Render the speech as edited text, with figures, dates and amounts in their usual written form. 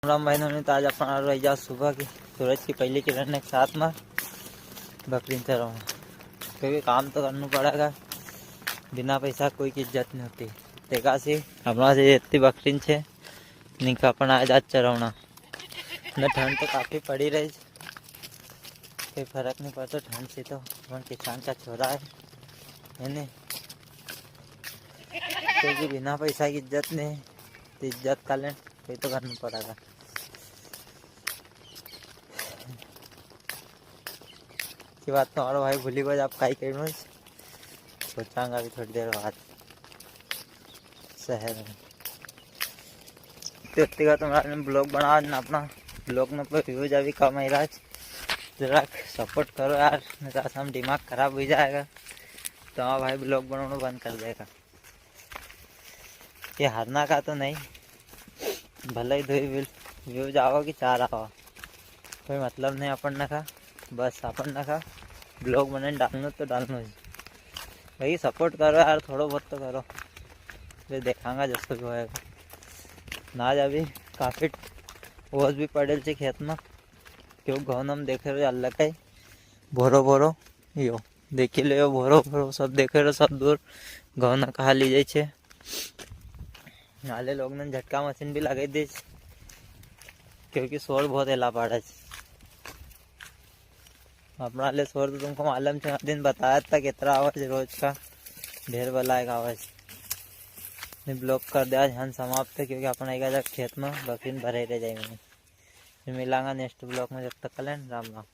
राम भाई ने तो आज अपना रह जाओ सुबह की सूरज की पहली किरण के साथ में बकरी चराऊँ, क्योंकि काम तो करना पड़ेगा। बिना पैसा कोई की इज्जत नहीं होती। देखा सी हमारा से इतनी बकरी है निका अपन आज आज चरावना न। ठंड तो काफ़ी पड़ी रही, कोई फर्क नहीं पड़ता ठंड से। तो अपन किसान का छोरा है नहीं, क्योंकि बिना पैसा की इज्जत नहीं, तो इज्जत का लें कोई तो करना पड़ेगा। की बात तो हमारा भाई भूली बज आप काई करूँ सोचांगा अभी थोड़ी देर बाद शहर में। तो व्यक्तिगत हमारा ब्लॉग बना ना, अपना ब्लॉग में व्यूज अभी कम है रहा, जरा सपोर्ट करो यार, नहीं तो हम दिमाग खराब हो जाएगा। तो हाँ भाई ब्लॉग बनाना बंद कर देगा। ये हारना का तो नहीं, भले ही 2 व्यूज आओ कि 4 आओ, कोई मतलब नहीं अपन ना का। बस अपन ना का ब्लॉग बनाने डालना तो डालना ही भाई। सपोर्ट करो यार, थोड़ा बहुत तो करो, फिर देखांगा जैसे भी होएगा ना। आज अभी काफ़ी ओस भी पड़े थे खेत में, क्यों घઉં हम देखे रहे अल्लाह का भोरो भोरो यो देखी लो भोरो भोरो सब देखे रहे, सब दूर घઉં ना कहा ली जाए। नाले लोग ने झटका मशीन भी लगा दी, क्योंकि शोर बहुत एला पड़ा है अपना ले। शोर तो तुमको मालूम है, दिन बताया था कितना आवाज रोज का, ढेर बलाएगा आवाज। ब्लॉक कर दिया हन समाप्त है, क्योंकि अपना एक खेत में बकरी भरे रह जाएंगे। फिर मिलांगा नेक्स्ट ब्लॉक में, जब तक कलें राम राम।